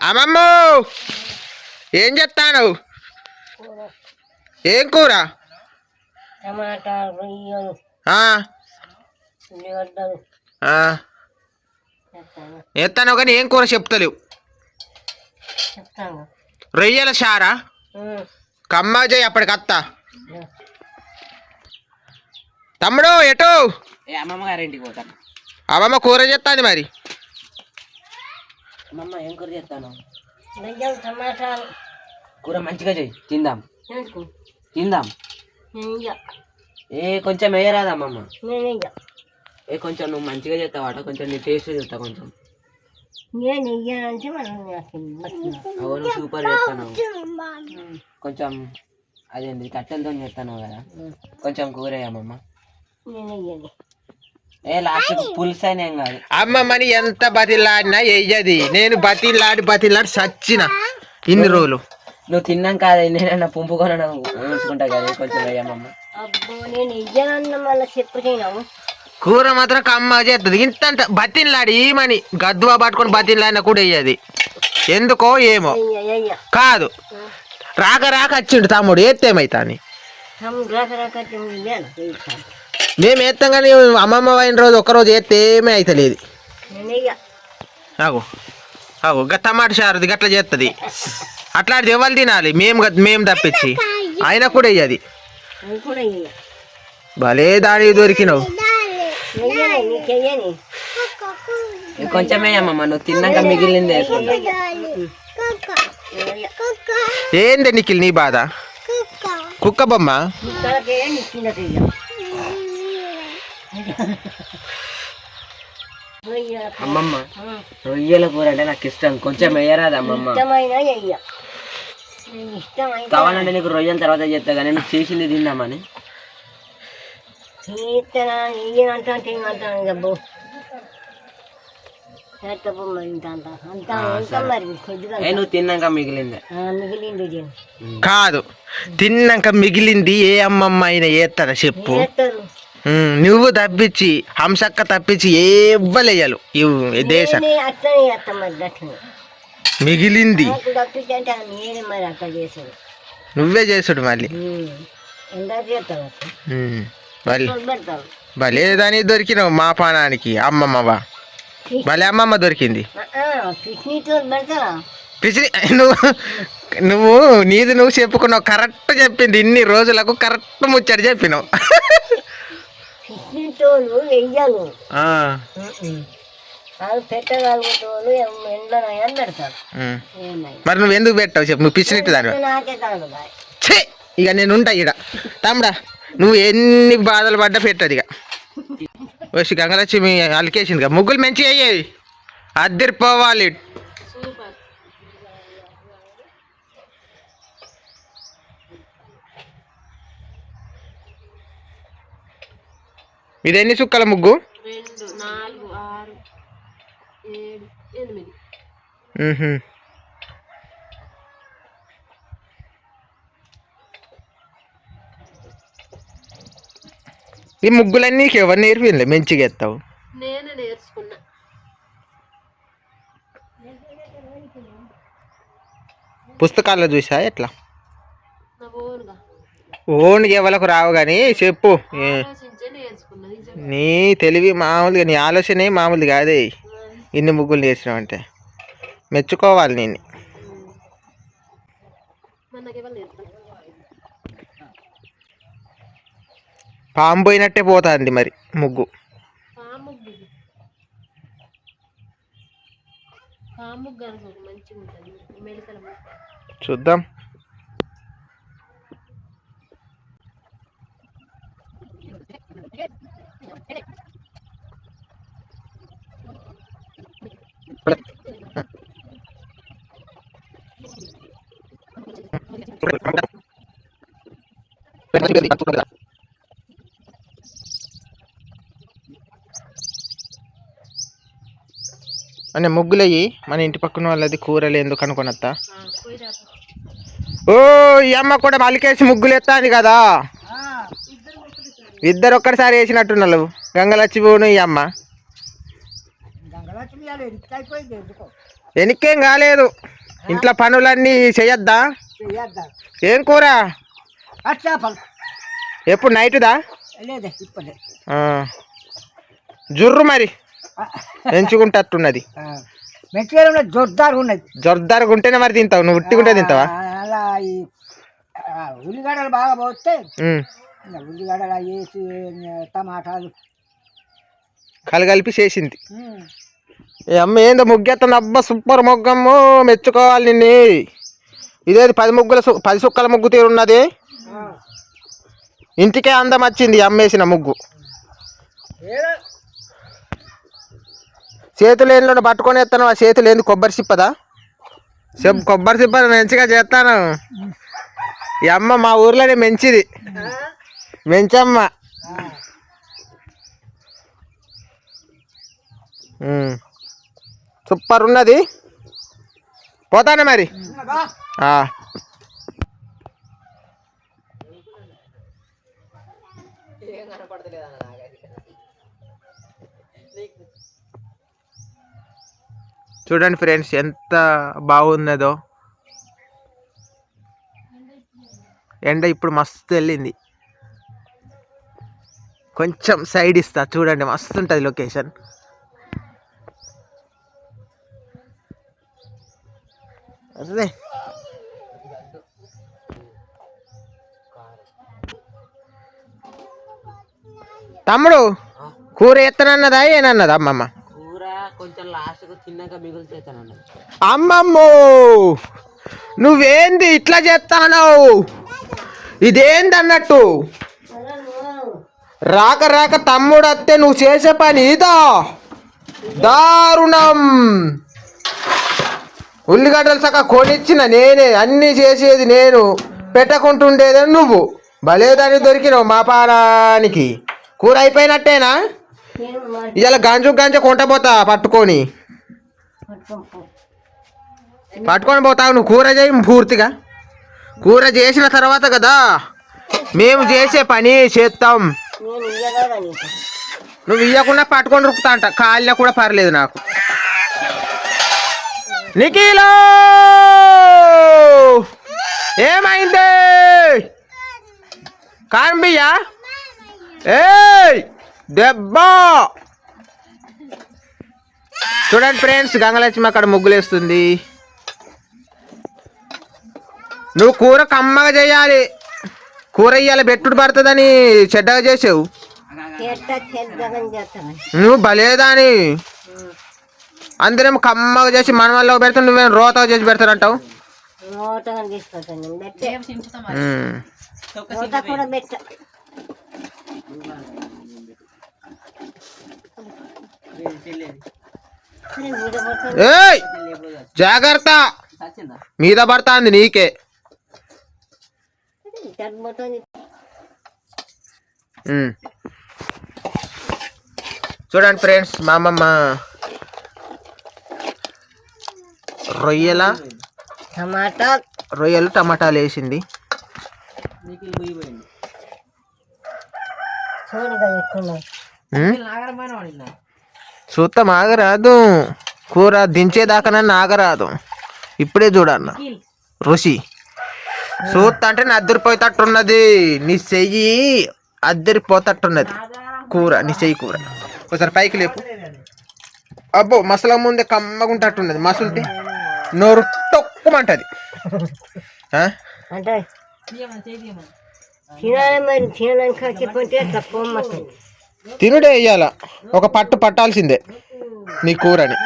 అమ్మమ్మ ఏం చెప్తాను? ఏం కూర? టమాటా రొయ్యలు ఎత్తాను కానీ ఏం కూర చెప్తలేవు. రొయ్యల చారా కమ్మాజయ్ అప్పటికత్తా. తమ్ముడు ఎటు? అమ్మమ్మ గారింటికి పోతాను. అమ్మమ్మ కూర చేస్తాంది మరి. అమ్మమ్మ ఏం కూర చేస్తాను? టమాటాలు కూర మంచిగా చెయ్యి, తిందాం తిందాం. కొంచెం వేయరాదు అమ్మమ్మ. కొంచెం నువ్వు మంచిగా చేస్తావాట, కొంచెం నీ టేస్ట్ చేస్తా. కొంచెం అవును సూపర్ చేస్తాను. కొంచెం అదేంటి కట్టెలతో చేస్తాను కదా, కొంచెం కూర అమ్మమ్మ. లాస్ట్ పులుసు అయినా ఏం కాదు. అమ్మమ్మని ఎంత బతిలాడినా వెయ్యది. నేను బతిలాడి సచ్చిన ఇన్ని రోజులు. నువ్వు తిన్నాక నేనన్నా పుంపుకొని ఉంచుకుంటా కదా, కొంచెం వేయమ్మమ్మ. కూర మాత్రం కమ్మ చేస్తుంది. ఇంత బతిలాడి ఈమని గద్దువా పట్టుకొని బతిలాడినా కూడా వెయ్యది. ఎందుకో ఏమో కాదు. రాక వచ్చిండు తమ్ముడు, ఎత్తేమైతా అని మేము ఎత్తాం కానీ అమ్మమ్మ అయిన రోజు ఒక్కరోజు ఎత్తే ఏమీ అవుతలేదు. అగో టమాటా చారుది గట్లా చేస్తుంది. అట్లాంటిది ఎవరు తినాలి? మేము తప్పించి ఆయన కూడా వెయ్యది. భలే దాడి దొరికినావు. కొంచెమే అమ్మమ్మ, నువ్వు తిన్నాక మిగిలింది. ఏంది నిఖిల్ నీ బాధ? కుక్క బొమ్మ అమ్మమ్మ. రొయ్యల కూర అంటే నాకు ఇష్టం, కొంచెం వేయరాదు అమ్మమ్మ. కావాలంటే నీకు రొయ్యల తర్వాత చెప్తా కానీ నువ్వు చేసింది తిందామని. నువ్వు తిన్నాక మిగిలింది కాదు, తిన్నాక మిగిలింది ఏ అమ్మమ్మ అయినా ఏస్తారా చెప్పు? నువ్వు తప్పించి హంసక్క తప్పించి ఎవ్వలేయాలి దేశం మిగిలింది నువ్వే చేసుడు మళ్ళీ. భలే దాని దొరికినావు మా పానానికి అమ్మమ్మవా. భలే అమ్మమ్మ దొరికింది. నువ్వు నీది నువ్వు చెప్పుకున్నావు, కరెక్ట్ చెప్పింది. ఇన్ని రోజులకు కరెక్ట్ ముచ్చట చెప్పినావు. మరి నువ్వు ఎందుకు పెట్టావు చెప్పు? నువ్వు పిచ్చినట్టు దాని ఇక నేను ఉంటా ఇక. తమ్ముడా నువ్వు ఎన్ని బాధలు పడ్డా పెట్టదు. ఇక వచ్చి గంగలక్ష్మి అలికేసింది. ముగ్గులు మంచిగా అయ్యేవి, అద్దరిపోవాలి. ఇది ఎన్ని చుక్కల ముగ్గు? 2 4 6 7 8. ఈ ముగ్గులన్నీ నీకు ఎవరు నేర్పింది? మంచిగా ఎత్తావు. నేనే నేర్చుకున్నా. పుస్తకాల్లో చూసా ఎట్లా? ఓన్గా ఎవరికి రావు కానీ చెప్పు. నీ తెలివి మామూలుగా, నీ ఆలోచనే మామూలు కాదే. ఇన్ని ముగ్గులు నేర్చినావు అంటే మెచ్చుకోవాలి నేను. పాము పోయినట్టే పోతుంది మరి ముగ్గు. చూద్దాం. అనే ముగ్గులయ్యి మన ఇంటి పక్కన వాళ్ళది కూరలు ఎందుకు అనుకున్నత్తా. ఓ ఈ అమ్మ కూడా మలికేసి ముగ్గులు ఎత్తాది కదా. ఇద్దరు ఒక్కడిసారి వేసినట్టున్నారు గంగలక్ష్మి ఈ అమ్మ. వెనక్కేం కాలేదు. ఇంట్లో పనులన్నీ చేయొద్దా? ఏం కూర? ఎప్పుడు నైట్దా? జుర్రు మరి ఎంచుకుంటట్టున్నది. జొర్దారుగా ఉంటేనే మరి తింటావు. నువ్వు ఉట్టిగుంటే తింటావా? అలా ఈ ఉల్లిగడ్డలు బాగా పోతే ఉల్లిగడ్డలు వేసి టమాటాలు కలిపి చేసింది. ఏ అమ్మ ఏందో ముగ్గెత్తుంది. అబ్బా సూపర్ మొగ్గమ్ము, మెచ్చుకోవాలి నిన్ను. ఇదేది 10 సుక్కల ముగ్గు తీరున్నది. ఇంటికే అందం వచ్చింది అమ్మేసిన ముగ్గు. చేతులు ఏంలో పట్టుకొని ఎత్తాను. ఆ చేతులు ఏంది కొబ్బరి సిప్పదా? కొబ్బరి సిప్ప మంచిగా చేస్తాను. ఈ అమ్మ మా ఊర్లోనే మంచిది, మంచమ్మ. సూపర్ ఉన్నది. పోతానే మరి. చూడండి ఫ్రెండ్స్ ఎంత బాగున్నదో. ఎండ ఇప్పుడు మస్తు వెళ్ళింది. కొంచెం సైడ్ ఇస్తా చూడండి, మస్తు ఉంటుంది లొకేషన్. అదే తమ్ముడు కూర ఎత్తనన్నదా ఏనన్నదా అమ్మమ్మ? కూర కొంచెం లాస్ట్ తిన్నాక మిగులుతానన్నది. అమ్మమ్మో నువ్వేంది ఇట్లా చేస్తానవు? ఇదేంది అన్నట్టు? రాక రాక తమ్ముడు అత్తే నువ్వు చేసే పని ఇదా? దారుణం. ఉల్లిగడ్డలు సగ కొనిచ్చిన నేనే, అన్నీ చేసేది నేను, పెట్టకుంటుండేదని నువ్వు. భలేదాన్ని దొరికినావు మా పానానికి. కూర అయిపోయినట్టేనా? ఇవాళ గంజ కొంటపోతా పట్టుకొని పోతావు. నువ్వు కూర చేయి పూర్తిగా. కూర చేసిన తర్వాత కదా మేము చేసే పని చేస్తాం. నువ్వు ఇవ్వకుండా పట్టుకొని రుక్కుతా అంట. కాళ్ళ కూడా పర్లేదు నాకు. నిఖిలో ఏమైంది? కాంబియా ఏయ్ దెబ్బా. చూడండి ఫ్రెండ్స్, గంగలక్ష్మి అక్కడ ముగ్గులేస్తుంది. నువ్వు కూర కమ్మగా చేయాలి. కూర ఇయ్యాలి పెట్టుడు పడుతుందని చెడ్డగా చేసావు. నువ్వు భలేదాని. అందరేమో కమ్మగా చేసి మన వల్ల పెడతావు, నువ్వేం రోతగా చేసి పెడతానంటావు. ఏయ్ జాగ్రత్త, మీద పడుతుంది నీకే. చూడండి ఫ్రెండ్స్, మా అమ్మమ్మ రొయ్యలు టమాటాలు వేసింది. చూస్తాం, ఆగరాదు. కూర దించేదాకానన్నా ఆగరాదు. ఇప్పుడే చూడన్న రుచి. చూస్తా అంటే నా అద్దరిపోయేటట్టున్నది. నీ చెయ్యి అద్దరిపోతట్టున్నది కూర. నీ చెయ్యి కూర ఒకసారి పైకి లేపు. అబ్బో మసల ముందే కమ్మగుంటట్టున్నది. మసులుతే నోరు తొక్కుమంటది. తినుడే ఇయ్యాల. ఒక పట్టు పట్టాల్సిందే నీ కూరని.